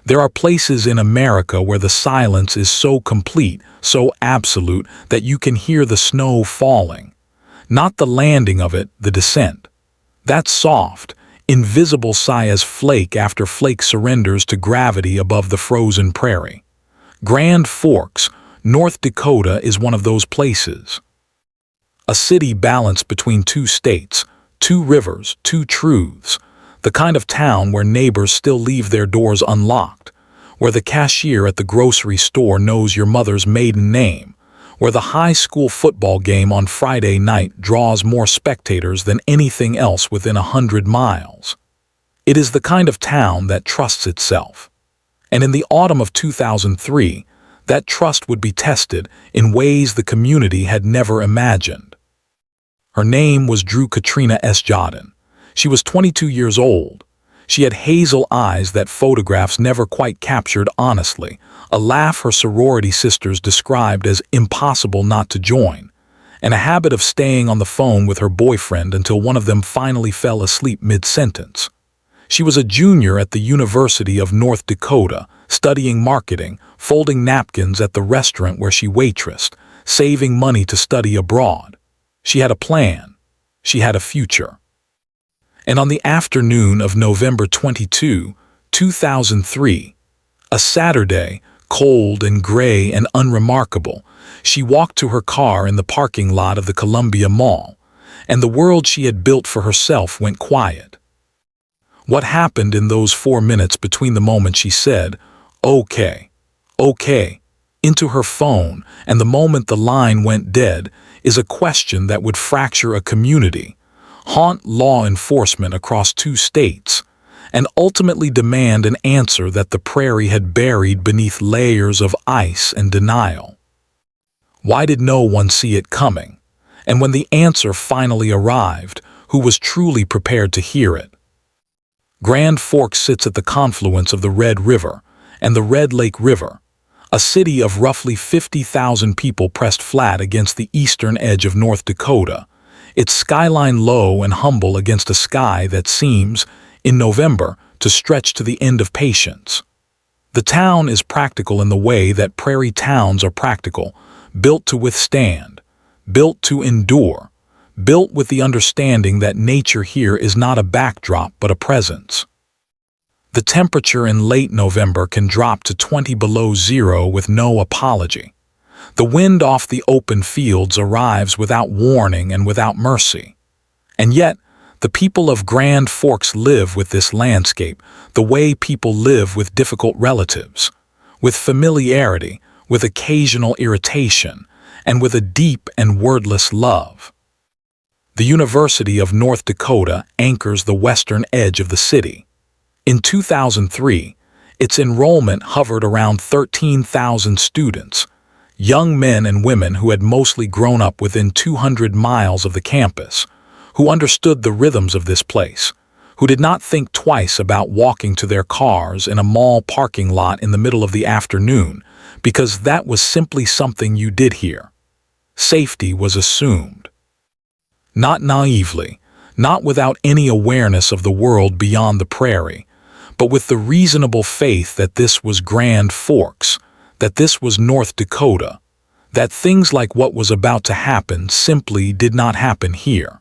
There are places in America where the silence is so complete, so absolute, that you can hear the snow falling. Not the landing of it, the descent. That soft, invisible sigh as flake after flake surrenders to gravity above the frozen prairie. Grand Forks, North Dakota is one of those places. A city balanced between two states, two rivers, two truths. The kind of town where neighbors still leave their doors unlocked, where the cashier at the grocery store knows your mother's maiden name, where the high school football game on Friday night draws more spectators than anything else within 100 miles. It is the kind of town that trusts itself. And in the autumn of 2003, that trust would be tested in ways the community had never imagined. Her name was Drew Katrina S. Jodin. She was 22 years old. She had hazel eyes that photographs never quite captured honestly, a laugh her sorority sisters described as impossible not to join, and a habit of staying on the phone with her boyfriend until one of them finally fell asleep mid-sentence. She was a junior at the University of North Dakota, studying marketing, folding napkins at the restaurant where she waitressed, saving money to study abroad. She had a plan. She had a future. And on the afternoon of November 22, 2003, a Saturday, cold and gray and unremarkable, she walked to her car in the parking lot of the Columbia Mall, and the world she had built for herself went quiet. What happened in those 4 minutes between the moment she said, "Okay, okay," into her phone and the moment the line went dead is a question that would fracture a community, haunt law enforcement across 2 states, and ultimately demand an answer that the prairie had buried beneath layers of ice and denial. Why did no one see it coming? And when the answer finally arrived, who was truly prepared to hear it? Grand Forks sits at the confluence of the Red River and the Red Lake River, a city of roughly 50,000 people pressed flat against the eastern edge of North Dakota, its skyline low and humble against a sky that seems, in November, to stretch to the end of patience. The town is practical in the way that prairie towns are practical, built to withstand, built to endure, built with the understanding that nature here is not a backdrop but a presence. The temperature in late November can drop to 20 below zero with no apology. The wind off the open fields arrives without warning and without mercy. And yet, the people of Grand Forks live with this landscape the way people live with difficult relatives, with familiarity, with occasional irritation, and with a deep and wordless love. The University of North Dakota anchors the western edge of the city. In 2003, its enrollment hovered around 13,000 students, young men and women who had mostly grown up within 200 miles of the campus, who understood the rhythms of this place, who did not think twice about walking to their cars in a mall parking lot in the middle of the afternoon, because that was simply something you did here. Safety was assumed. Not naively, not without any awareness of the world beyond the prairie, but with the reasonable faith that this was Grand Forks, that this was North Dakota, that things like what was about to happen simply did not happen here.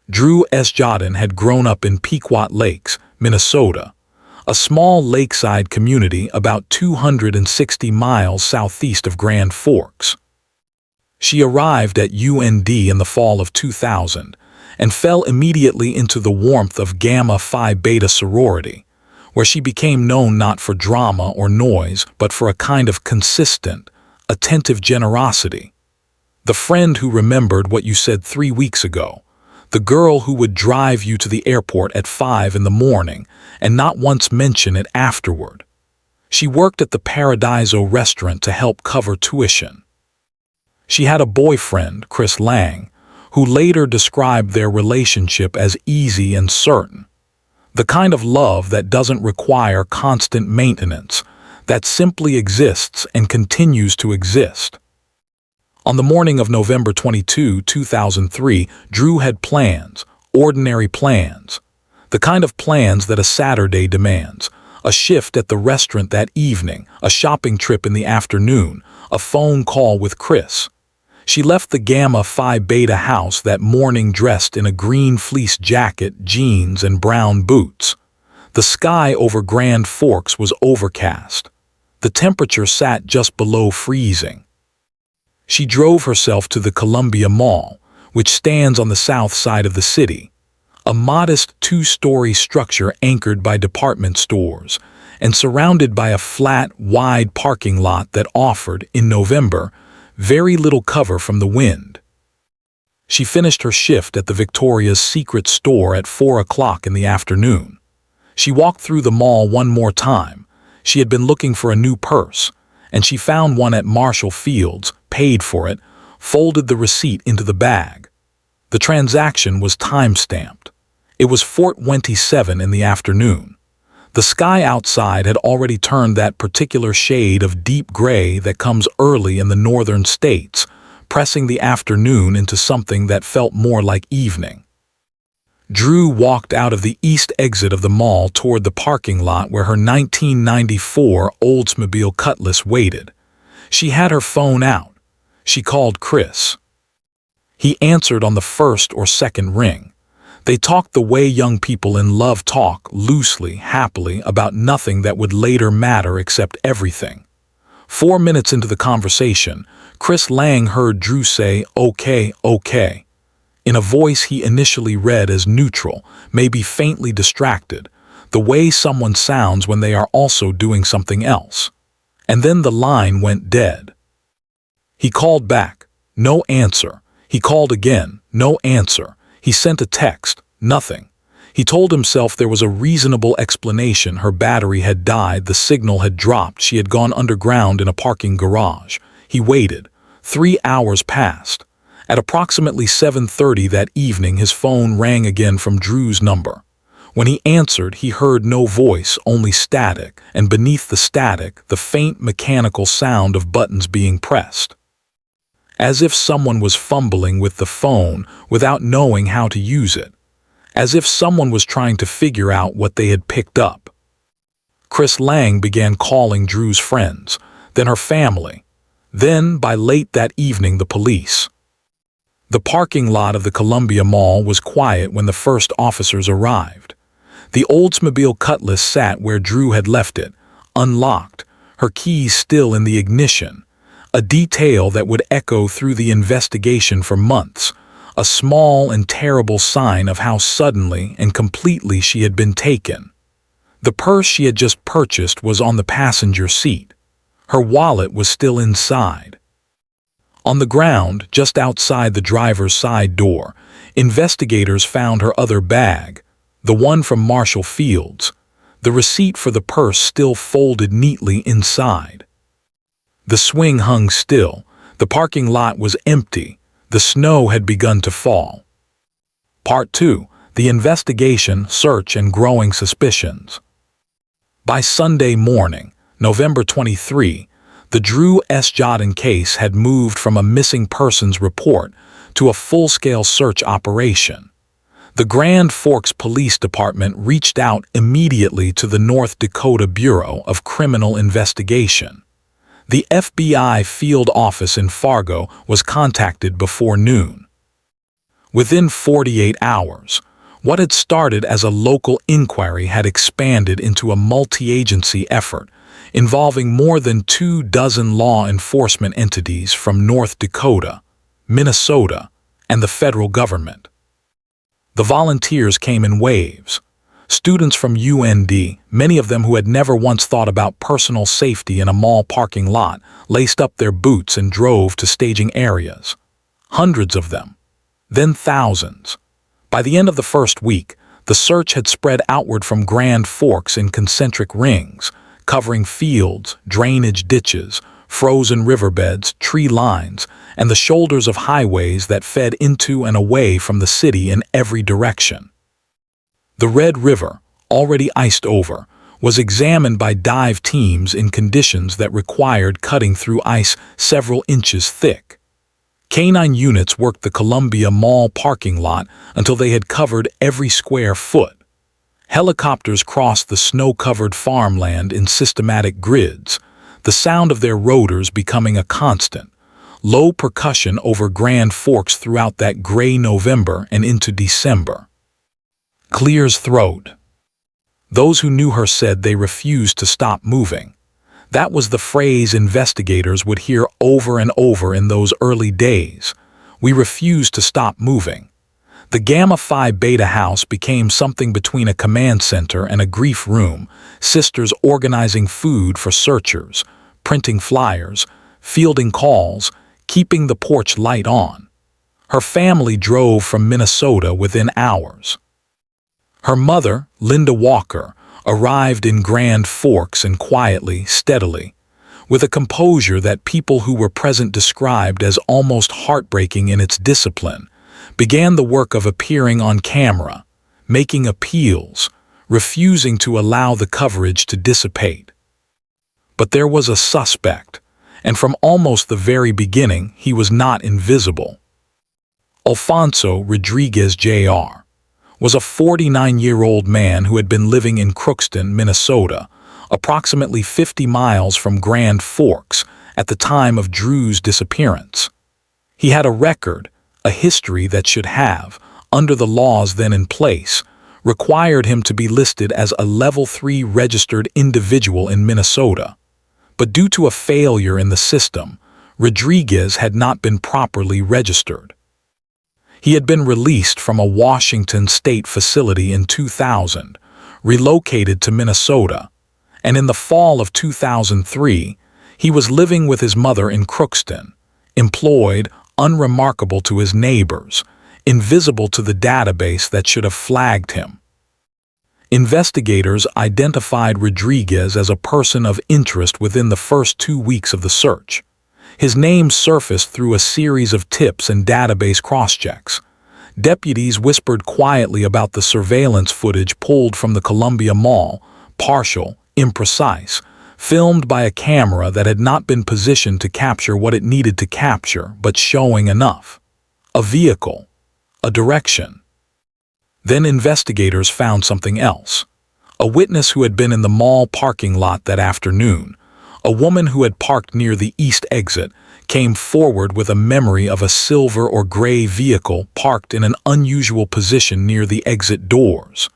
Drew S. Jodin had grown up in Pequot Lakes, Minnesota, a small lakeside community about 260 miles southeast of Grand Forks. She arrived at UND in the fall of 2000 and fell immediately into the warmth of Gamma Phi Beta sorority, where she became known not for drama or noise but for a kind of consistent, attentive generosity. The friend who remembered what you said 3 weeks ago, the girl who would drive you to the airport at 5 in the morning and not once mention it afterward. She worked at the Paradiso restaurant to help cover tuition. She had a boyfriend, Chris Lang, who later described their relationship as easy and certain. The kind of love that doesn't require constant maintenance, that simply exists and continues to exist. On the morning of November 22, 2003, Drew had plans, ordinary plans, the kind of plans that a Saturday demands, A shift at the restaurant that evening, a shopping trip in the afternoon, a phone call with Chris. She left the Gamma Phi Beta house that morning dressed in a green fleece jacket, jeans, and brown boots. The sky over Grand Forks was overcast. The temperature sat just below freezing. She drove herself to the Columbia Mall, which stands on the south side of the city, a modest two-story structure anchored by department stores and surrounded by a flat, wide parking lot that offered, in November, very little cover from the wind. She finished her shift at the Victoria's Secret store at 4 o'clock in the afternoon. She walked through the mall one more time. She had been looking for a new purse, and she found one at Marshall Field's, paid for it, folded the receipt into the bag. The transaction was time-stamped. It was 4:27 in the afternoon. The sky outside had already turned that particular shade of deep gray that comes early in the northern states, pressing the afternoon into something that felt more like evening. Drew walked out of the east exit of the mall toward the parking lot where her 1994 Oldsmobile Cutlass waited. She had her phone out. She called Chris. He answered on the first or second ring. They talked the way young people in love talk, loosely, happily, about nothing that would later matter except everything. 4 minutes into the conversation, Chris Lang heard Drew say, "Okay, okay," in a voice he initially read as neutral, maybe faintly distracted, the way someone sounds when they are also doing something else. And then the line went dead. He called back. No answer. He called again. No answer. He sent a text. Nothing. He told himself there was a reasonable explanation. Her battery had died, the signal had dropped, she had gone underground in a parking garage. He waited. 3 hours passed. At approximately 7:30 that evening, his phone rang again from Drew's number. When he answered, he heard no voice, only static, and beneath the static, the faint mechanical sound of buttons being pressed. As if someone was fumbling with the phone without knowing how to use it. As if someone was trying to figure out what they had picked up. Chris Lang began calling Drew's friends, then her family. Then, by late that evening, the police. The parking lot of the Columbia Mall was quiet when the first officers arrived. The Oldsmobile Cutlass sat where Drew had left it, unlocked, her keys still in the ignition. A detail that would echo through the investigation for months, a small and terrible sign of how suddenly and completely she had been taken. The purse she had just purchased was on the passenger seat. Her wallet was still inside. On the ground, just outside the driver's side door, investigators found her other bag, the one from Marshall Field's, the receipt for the purse still folded neatly inside. The swing hung still. The parking lot was empty. The snow had begun to fall. Part 2. The investigation, search, and growing suspicions. By Sunday morning, November 23, the Drew S. Jordan case had moved from a missing persons report to a full-scale search operation. The Grand Forks Police Department reached out immediately to the North Dakota Bureau of Criminal Investigation. The FBI field office in Fargo was contacted before noon. Within 48 hours, what had started as a local inquiry had expanded into a multi-agency effort involving more than 24 law enforcement entities from North Dakota, Minnesota, and the federal government. The volunteers came in waves. Students from UND, many of them who had never once thought about personal safety in a mall parking lot, laced up their boots and drove to staging areas. Hundreds of them. Then thousands. By the end of the first week, the search had spread outward from Grand Forks in concentric rings, covering fields, drainage ditches, frozen riverbeds, tree lines, and the shoulders of highways that fed into and away from the city in every direction. The Red River, already iced over, was examined by dive teams in conditions that required cutting through ice several inches thick. Canine units worked the Columbia Mall parking lot until they had covered every square foot. Helicopters crossed the snow-covered farmland in systematic grids, the sound of their rotors becoming a constant, low percussion over Grand Forks throughout that gray November and into December. Clear's throat. Those who knew her said they refused to stop moving. That was the phrase investigators would hear over and over in those early days. We refuse to stop moving. The Gamma Phi Beta house became something between a command center and a grief room, sisters organizing food for searchers, printing flyers, fielding calls, keeping the porch light on. Her family drove from Minnesota within hours. Her mother, Linda Walker, arrived in Grand Forks and quietly, steadily, with a composure that people who were present described as almost heartbreaking in its discipline, began the work of appearing on camera, making appeals, refusing to allow the coverage to dissipate. But there was a suspect, and from almost the very beginning he was not invisible. Alfonso Rodriguez Jr. was a 49-year-old man who had been living in Crookston, Minnesota, approximately 50 miles from Grand Forks at the time of Drew's disappearance. He had a record, a history that should have, under the laws then in place, required him to be listed as a Level 3 registered individual in Minnesota. But due to a failure in the system, Rodriguez had not been properly registered. He had been released from a Washington state facility in 2000, relocated to Minnesota, and in the fall of 2003, he was living with his mother in Crookston, employed, unremarkable to his neighbors, invisible to the database that should have flagged him. Investigators identified Rodriguez as a person of interest within the first 2 weeks of the search. His name surfaced through a series of tips and database cross-checks. Deputies whispered quietly about the surveillance footage pulled from the Columbia Mall, partial, imprecise, filmed by a camera that had not been positioned to capture what it needed to capture, but showing enough. A vehicle, a direction. Then investigators found something else. A witness who had been in the mall parking lot that afternoon, a woman who had parked near the east exit, came forward with a memory of a silver or gray vehicle parked in an unusual position near the exit doors.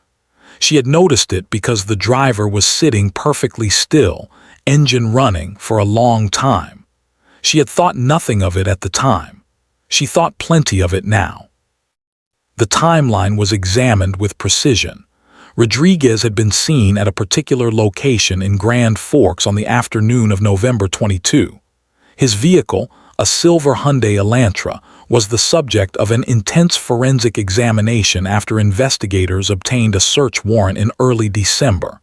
She had noticed it because the driver was sitting perfectly still, engine running, for a long time. She had thought nothing of it at the time. She thought plenty of it now. The timeline was examined with precision. Rodriguez had been seen at a particular location in Grand Forks on the afternoon of November 22. His vehicle, a silver Hyundai Elantra, was the subject of an intense forensic examination after investigators obtained a search warrant in early December.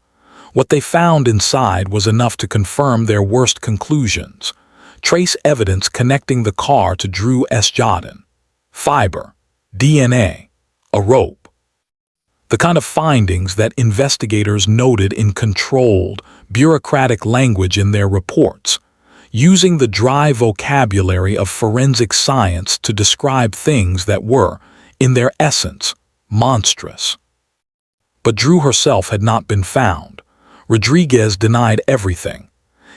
What they found inside was enough to confirm their worst conclusions. Trace evidence connecting the car to Drew S. Jodin. Fiber, DNA, a rope. The kind of findings that investigators noted in controlled, bureaucratic language in their reports, using the dry vocabulary of forensic science to describe things that were, in their essence, monstrous. But Drew herself had not been found. Rodriguez denied everything.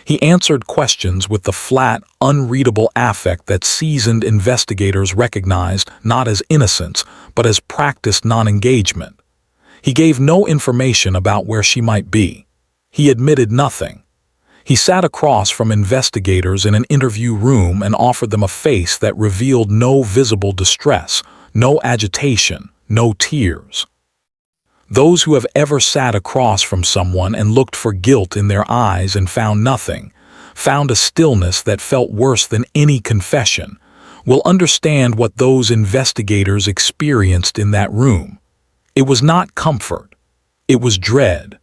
He answered questions with the flat, unreadable affect that seasoned investigators recognized not as innocence, but as practiced non-engagement. He gave no information about where she might be. He admitted nothing. He sat across from investigators in an interview room and offered them a face that revealed no visible distress, no agitation, no tears. Those who have ever sat across from someone and looked for guilt in their eyes and found nothing, found a stillness that felt worse than any confession, will understand what those investigators experienced in that room. It was not comfort. It was dread.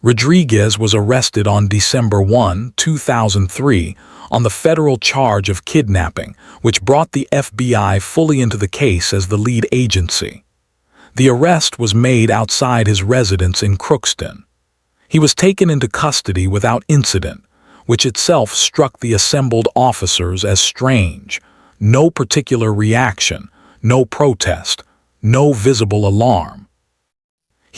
Rodriguez was arrested on December 1, 2003, on the federal charge of kidnapping, which brought the FBI fully into the case as the lead agency. The arrest was made outside his residence in Crookston. He was taken into custody without incident, which itself struck the assembled officers as strange. No particular reaction, no protest, no visible alarm.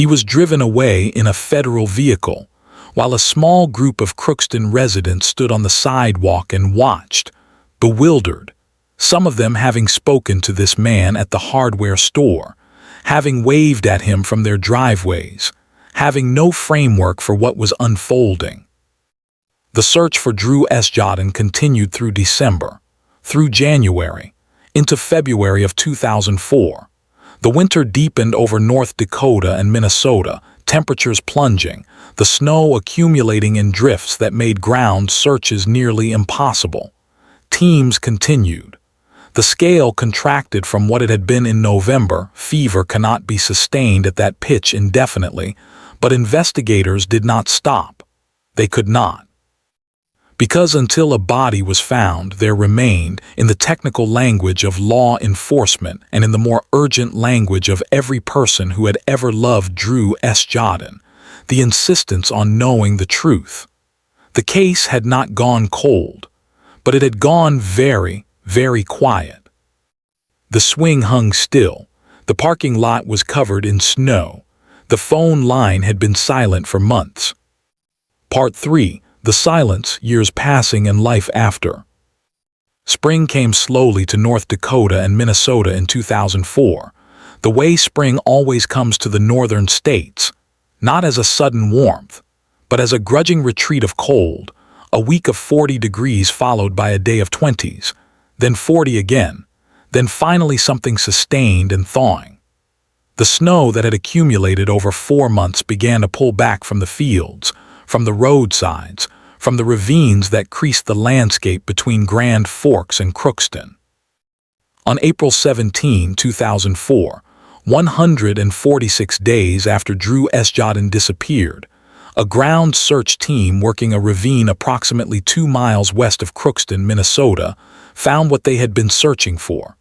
He was driven away in a federal vehicle, while a small group of Crookston residents stood on the sidewalk and watched, bewildered, some of them having spoken to this man at the hardware store, having waved at him from their driveways, having no framework for what was unfolding. The search for Drew Esjodin continued through December, through January, into February of 2004. The winter deepened over North Dakota and Minnesota, temperatures plunging, the snow accumulating in drifts that made ground searches nearly impossible. Teams continued. The scale contracted from what it had been in November. Fever cannot be sustained at that pitch indefinitely, but investigators did not stop. They could not. Because until a body was found, there remained, in the technical language of law enforcement and in the more urgent language of every person who had ever loved Drew Esjodin, the insistence on knowing the truth. The case had not gone cold, but it had gone very, very quiet. The swing hung still. The parking lot was covered in snow. The phone line had been silent for months. Part 3. The silence, years passing and life after. Spring came slowly to North Dakota and Minnesota in 2004, the way spring always comes to the northern states, not as a sudden warmth, but as a grudging retreat of cold, a week of 40 degrees followed by a day of 20s, then 40 again, then finally something sustained and thawing. The snow that had accumulated over 4 months began to pull back from the fields, from the roadsides, from the ravines that creased the landscape between Grand Forks and Crookston. On April 17, 2004, 146 days after Drew Esjodin disappeared, a ground search team working a ravine approximately 2 miles west of Crookston, Minnesota, found what they had been searching for.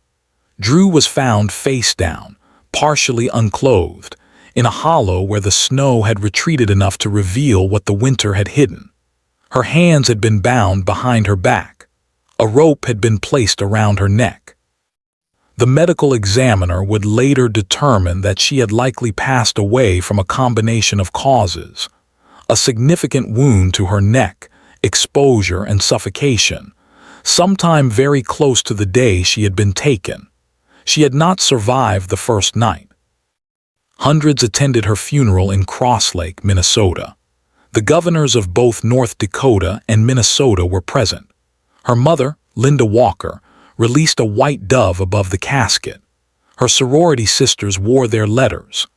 Drew was found face down, partially unclothed, in a hollow where the snow had retreated enough to reveal what the winter had hidden. Her hands had been bound behind her back. A rope had been placed around her neck. The medical examiner would later determine that she had likely passed away from a combination of causes: a significant wound to her neck, exposure and suffocation, sometime very close to the day she had been taken. She had not survived the first night. Hundreds attended her funeral in Cross Lake, Minnesota. The governors of both North Dakota and Minnesota were present. Her mother, Linda Walker, released a white dove above the casket. Her sorority sisters wore their letters.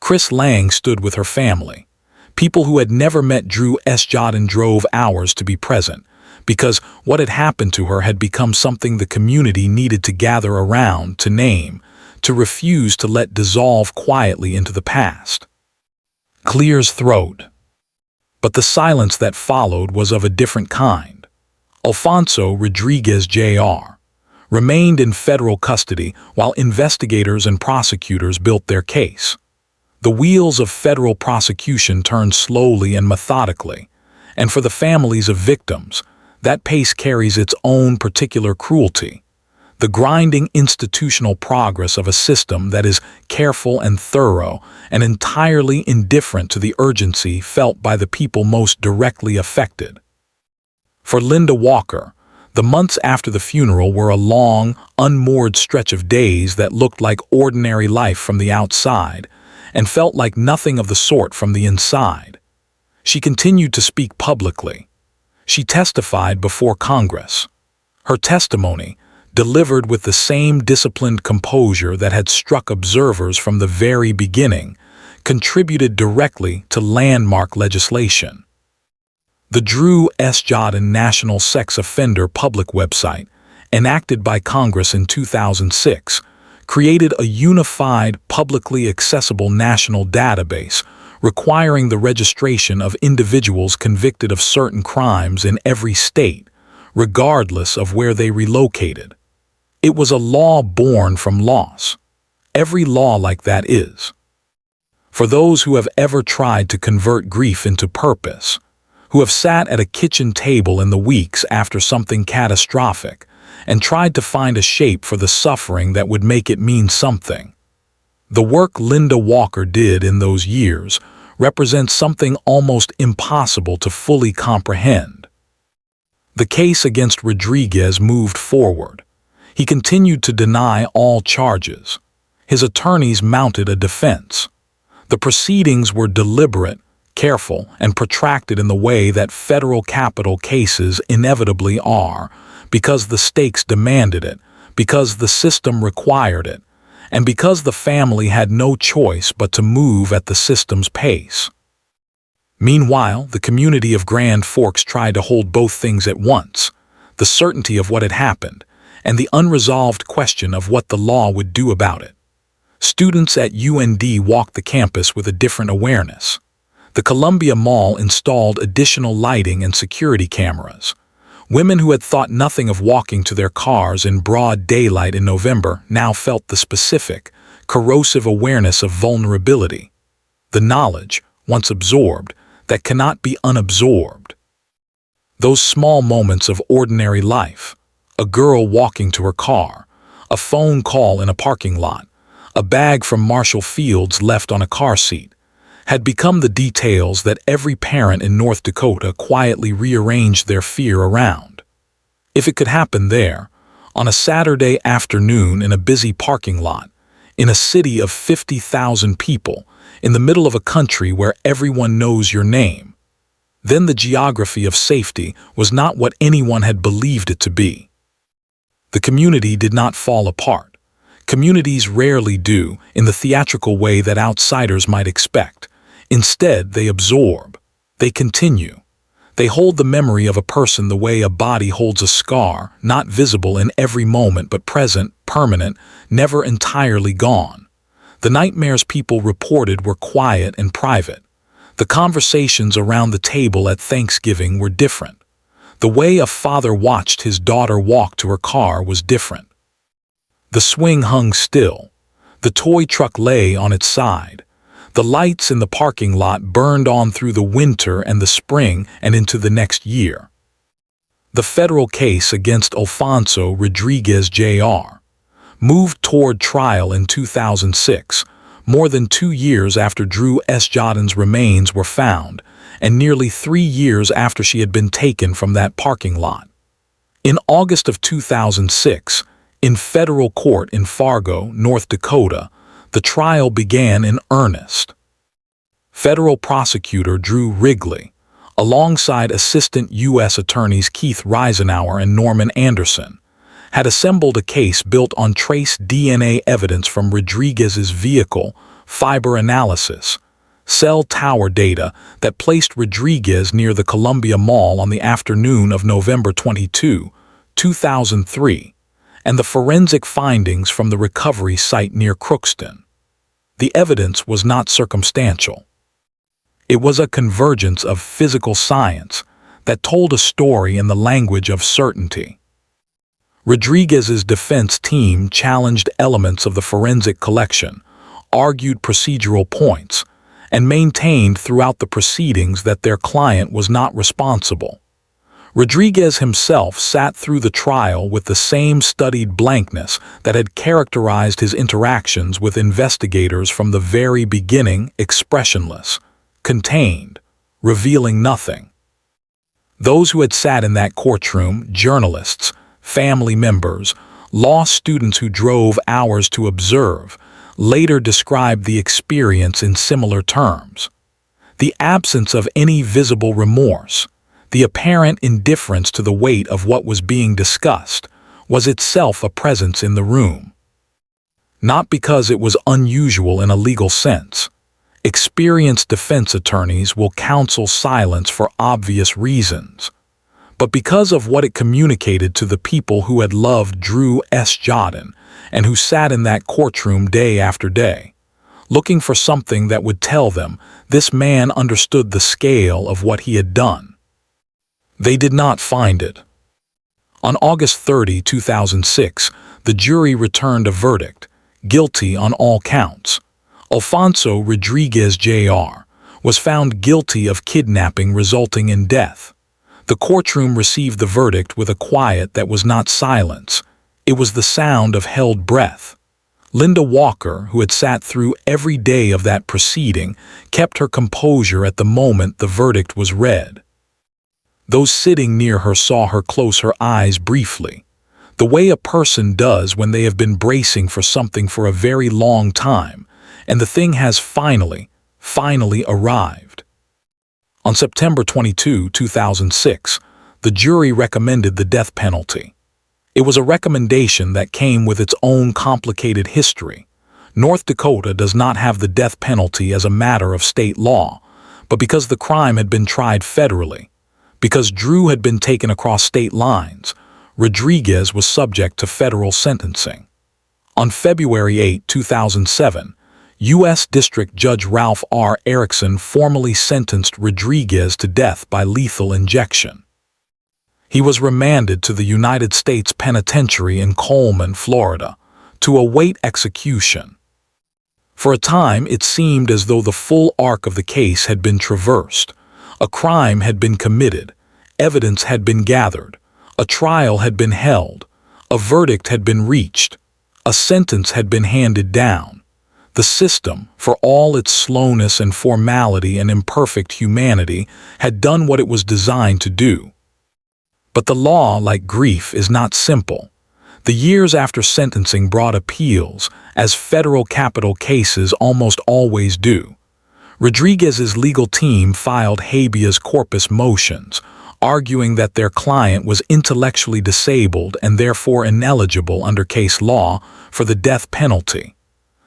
Chris Lang stood with her family. People who had never met Drew Esjodin drove hours to be present, because what had happened to her had become something the community needed to gather around, to name, to refuse to let dissolve quietly into the past. Clear's throat. But the silence that followed was of a different kind. Alfonso Rodriguez Jr. remained in federal custody while investigators and prosecutors built their case. The wheels of federal prosecution turned slowly and methodically, and for the families of victims, that pace carries its own particular cruelty. The grinding institutional progress of a system that is careful and thorough and entirely indifferent to the urgency felt by the people most directly affected. For Linda Walker, the months after the funeral were a long, unmoored stretch of days that looked like ordinary life from the outside and felt like nothing of the sort from the inside. She continued to speak publicly. She testified before Congress. Her testimony, delivered with the same disciplined composure that had struck observers from the very beginning, contributed directly to landmark legislation. The Drew Esjodin National Sex Offender Public Website, enacted by Congress in 2006, created a unified, publicly accessible national database requiring the registration of individuals convicted of certain crimes in every state, regardless of where they relocated. It was a law born from loss. Every law like that is. For those who have ever tried to convert grief into purpose, who have sat at a kitchen table in the weeks after something catastrophic and tried to find a shape for the suffering that would make it mean something, The work Linda Walker did in those years represents something almost impossible to fully comprehend. The case against Rodriguez moved forward. He continued to deny all charges. His attorneys mounted a defense. The proceedings were deliberate, careful, and protracted in the way that federal capital cases inevitably are, because the stakes demanded it, because the system required it, and because the family had no choice but to move at the system's pace. Meanwhile, the community of Grand Forks tried to hold both things at once: the certainty of what had happened, and the unresolved question of what the law would do about it. Students at UND walked the campus with a different awareness. The Columbia Mall installed additional lighting and security cameras. Women who had thought nothing of walking to their cars in broad daylight in November now felt the specific, corrosive awareness of vulnerability. The knowledge, once absorbed, that cannot be unabsorbed. Those small moments of ordinary life: a girl walking to her car, a phone call in a parking lot, a bag from Marshall Fields left on a car seat, had become the details that every parent in North Dakota quietly rearranged their fear around. If it could happen there, on a Saturday afternoon in a busy parking lot, in a city of 50,000 people, in the middle of a country where everyone knows your name, then the geography of safety was not what anyone had believed it to be. The community did not fall apart. Communities rarely do, in the theatrical way that outsiders might expect. Instead, they absorb. They continue. They hold the memory of a person the way a body holds a scar, not visible in every moment but present, permanent, never entirely gone. The nightmares people reported were quiet and private. The conversations around the table at Thanksgiving were different. The way a father watched his daughter walk to her car was different. The swing hung still. The toy truck lay on its side. The lights in the parking lot burned on through the winter and the spring and into the next year. The federal case against Alfonso Rodriguez Jr. moved toward trial in 2006, more than 2 years after Drew S. Jordan's remains were found, and nearly 3 years after she had been taken from that parking lot. In August of 2006, in federal court in Fargo, North Dakota, the trial began in earnest. Federal prosecutor Drew Wrigley, alongside Assistant U.S. Attorneys Keith Reisenauer and Norman Anderson, had assembled a case built on trace DNA evidence from Rodriguez's vehicle, fiber analysis, cell tower data that placed Rodriguez near the Columbia Mall on the afternoon of November 22, 2003, and the forensic findings from the recovery site near Crookston. The evidence was not circumstantial. It was a convergence of physical science that told a story in the language of certainty. Rodriguez's defense team challenged elements of the forensic collection, argued procedural points, and maintained throughout the proceedings that their client was not responsible. Rodriguez himself sat through the trial with the same studied blankness that had characterized his interactions with investigators from the very beginning: expressionless, contained, revealing nothing. Those who had sat in that courtroom, journalists, family members, law students who drove hours to observe, later described the experience in similar terms. The absence of any visible remorse, the apparent indifference to the weight of what was being discussed, was itself a presence in the room. Not because it was unusual in a legal sense. Experienced defense attorneys will counsel silence for obvious reasons, but because of what it communicated to the people who had loved Drew S. Jordan and who sat in that courtroom day after day, looking for something that would tell them this man understood the scale of what he had done. They did not find it. On August 30, 2006, the jury returned a verdict: guilty on all counts. Alfonso Rodriguez Jr. was found guilty of kidnapping resulting in death. The courtroom received the verdict with a quiet that was not silence. It was the sound of held breath. Linda Walker, who had sat through every day of that proceeding, kept her composure at the moment the verdict was read. Those sitting near her saw her close her eyes briefly, the way a person does when they have been bracing for something for a very long time, and the thing has finally arrived. On September 22, 2006, the jury recommended the death penalty. It was a recommendation that came with its own complicated history. North Dakota does not have the death penalty as a matter of state law, but because the crime had been tried federally, because Drew had been taken across state lines, Rodriguez was subject to federal sentencing. On February 8, 2007, U.S. District Judge Ralph R. Erickson formally sentenced Rodriguez to death by lethal injection. He was remanded to the United States Penitentiary in Coleman, Florida, to await execution. For a time, it seemed as though the full arc of the case had been traversed. A crime had been committed, evidence had been gathered, a trial had been held, a verdict had been reached, a sentence had been handed down. The system, for all its slowness and formality and imperfect humanity, had done what it was designed to do. But the law, like grief, is not simple. The years after sentencing brought appeals, as federal capital cases almost always do. Rodriguez's legal team filed habeas corpus motions, arguing that their client was intellectually disabled and therefore ineligible under case law for the death penalty.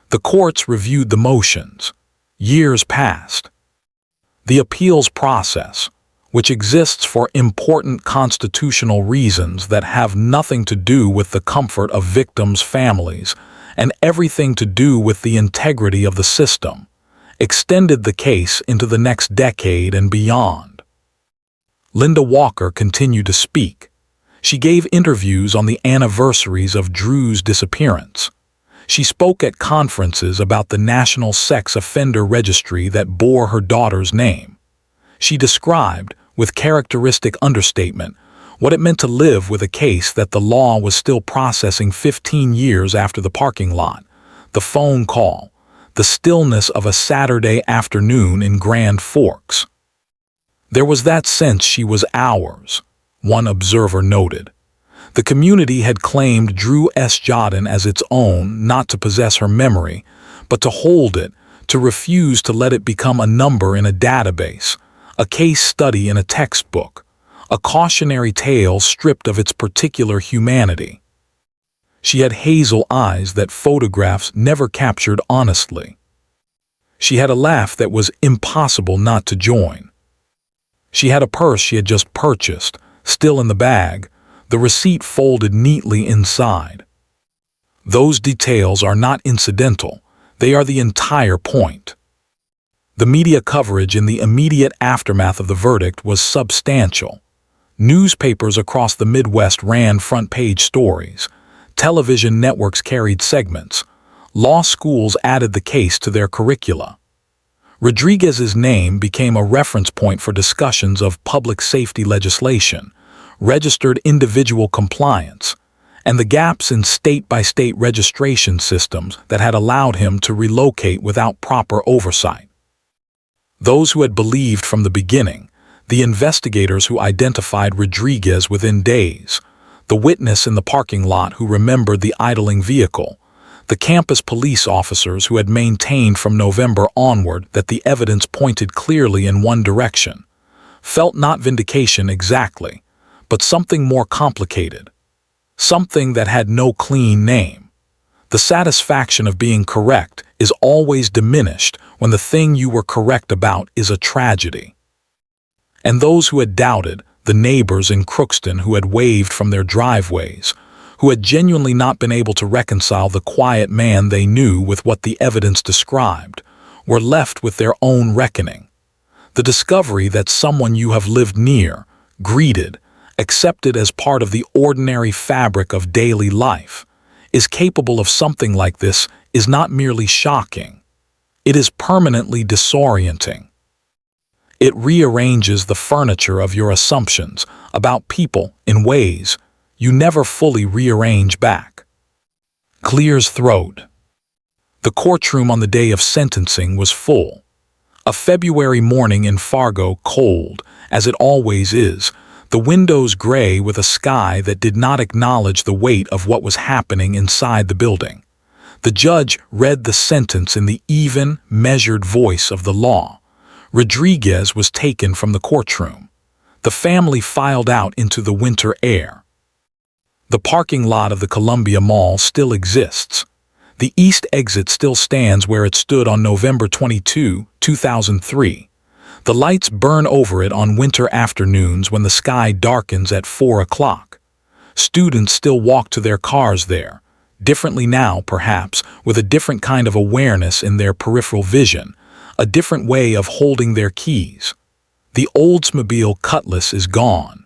The courts reviewed the motions. Years passed. The appeals process, which exists for important constitutional reasons that have nothing to do with the comfort of victims' families and everything to do with the integrity of the system, extended the case into the next decade and beyond. Linda Walker continued to speak. She gave interviews on the anniversaries of Drew's disappearance. She spoke at conferences about the National Sex Offender Registry that bore her daughter's name. She described, with characteristic understatement, what it meant to live with a case that the law was still processing 15 years after the parking lot, the phone call, the stillness of a Saturday afternoon in Grand Forks. There was that sense she was ours, one observer noted. The community had claimed Drew S. Jodin as its own, not to possess her memory, but to hold it, to refuse to let it become a number in a database, a case study in a textbook, a cautionary tale stripped of its particular humanity. She had hazel eyes that photographs never captured honestly. She had a laugh that was impossible not to join. She had a purse she had just purchased, still in the bag, the receipt folded neatly inside. Those details are not incidental, they are the entire point. The media coverage in the immediate aftermath of the verdict was substantial. Newspapers across the Midwest ran front-page stories. Television networks carried segments. Law schools added the case to their curricula. Rodriguez's name became a reference point for discussions of public safety legislation, registered individual compliance, and the gaps in state-by-state registration systems that had allowed him to relocate without proper oversight. Those who had believed from the beginning, the investigators who identified Rodriguez within days, the witness in the parking lot who remembered the idling vehicle, the campus police officers who had maintained from November onward that the evidence pointed clearly in one direction, felt not vindication exactly, but something more complicated, something that had no clean name. The satisfaction of being correct is always diminished when the thing you were correct about is a tragedy. And those who had doubted, the neighbors in Crookston who had waved from their driveways, who had genuinely not been able to reconcile the quiet man they knew with what the evidence described, were left with their own reckoning. The discovery that someone you have lived near, greeted, accepted as part of the ordinary fabric of daily life, is capable of something like this is not merely shocking. It is permanently disorienting. It rearranges the furniture of your assumptions about people in ways you never fully rearrange back. Clears throat. The courtroom on the day of sentencing was full. A February morning in Fargo, cold, as it always is, the windows gray with a sky that did not acknowledge the weight of what was happening inside the building. The judge read the sentence in the even, measured voice of the law. Rodriguez was taken from the courtroom. The family filed out into the winter air. The parking lot of the Columbia Mall still exists. The east exit still stands where it stood on November 22, 2003. The lights burn over it on winter afternoons when the sky darkens at 4 o'clock. Students still walk to their cars there, differently now perhaps, with a different kind of awareness in their peripheral vision, a different way of holding their keys. The Oldsmobile Cutlass is gone.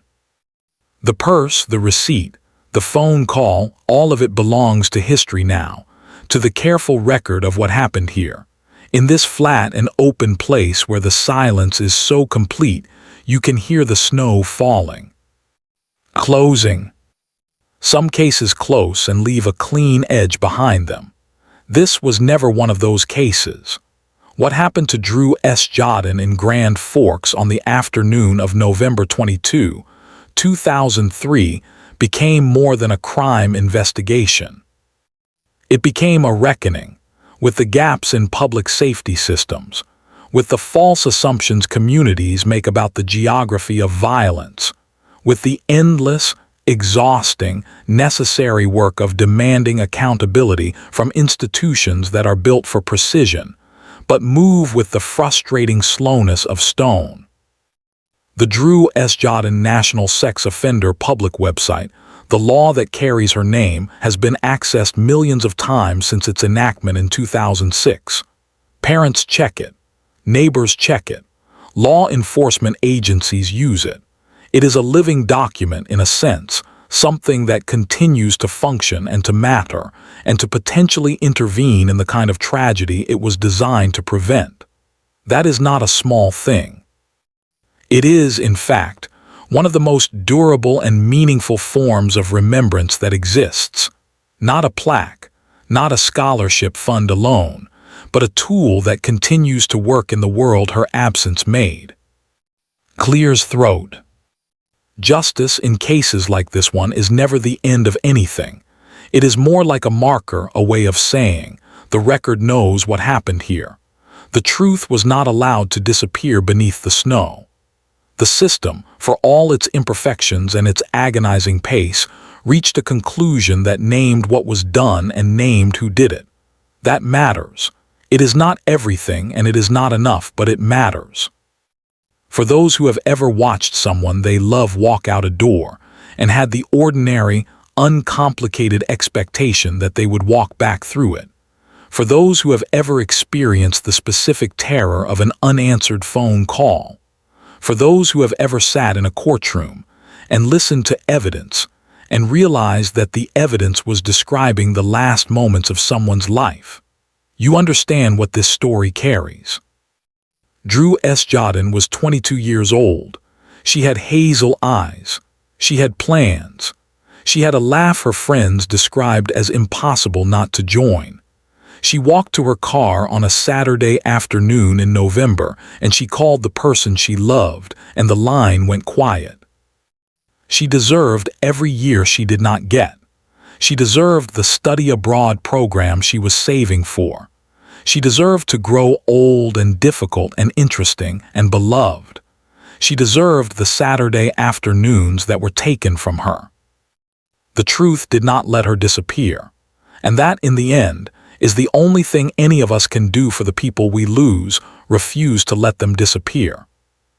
The purse, the receipt, the phone call, all of it belongs to history now, to the careful record of what happened here. In this flat and open place where the silence is so complete, you can hear the snow falling. Closing. Some cases close and leave a clean edge behind them. This was never one of those cases. What happened to Drew S. Jodin in Grand Forks on the afternoon of November 22, 2003 became more than a crime investigation. It became a reckoning with the gaps in public safety systems, with the false assumptions communities make about the geography of violence, with the endless, exhausting, necessary work of demanding accountability from institutions that are built for precision, but move with the frustrating slowness of stone. The Drew S. Jodin National Sex Offender Public website, the law that carries her name, has been accessed millions of times since its enactment in 2006. Parents check it. Neighbors check it. Law enforcement agencies use it. It is a living document in a sense, something that continues to function and to matter, and to potentially intervene in the kind of tragedy it was designed to prevent. That is not a small thing. It is, in fact, one of the most durable and meaningful forms of remembrance that exists. Not a plaque, not a scholarship fund alone, but a tool that continues to work in the world her absence made. Clears throat. Justice in cases like this one is never the end of anything. It is more like a marker, a way of saying, the record knows what happened here. The truth was not allowed to disappear beneath the snow. The system, for all its imperfections and its agonizing pace, reached a conclusion that named what was done and named who did it. That matters. It is not everything and it is not enough, but it matters. For those who have ever watched someone they love walk out a door and had the ordinary, uncomplicated expectation that they would walk back through it. For those who have ever experienced the specific terror of an unanswered phone call. For those who have ever sat in a courtroom and listened to evidence and realized that the evidence was describing the last moments of someone's life. You understand what this story carries. Drew S. Jodin was 22 years old. She had hazel eyes. She had plans. She had a laugh her friends described as impossible not to join. She walked to her car on a Saturday afternoon in November, and she called the person she loved, and the line went quiet. She deserved every year she did not get. She deserved the study abroad program she was saving for. She deserved to grow old and difficult and interesting and beloved. She deserved the Saturday afternoons that were taken from her. The truth did not let her disappear, and that, in the end, is the only thing any of us can do for the people we lose, refuse to let them disappear.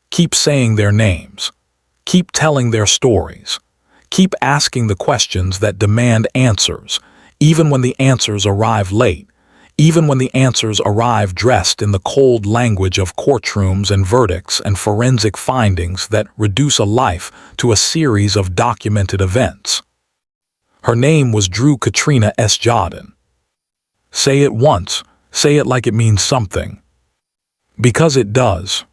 Keep saying their names. Keep telling their stories. Keep asking the questions that demand answers, even when the answers arrive late, even when the answers arrive dressed in the cold language of courtrooms and verdicts and forensic findings that reduce a life to a series of documented events. Her name was Drew Katrina S. Jodin. Say it once, say it like it means something. Because it does.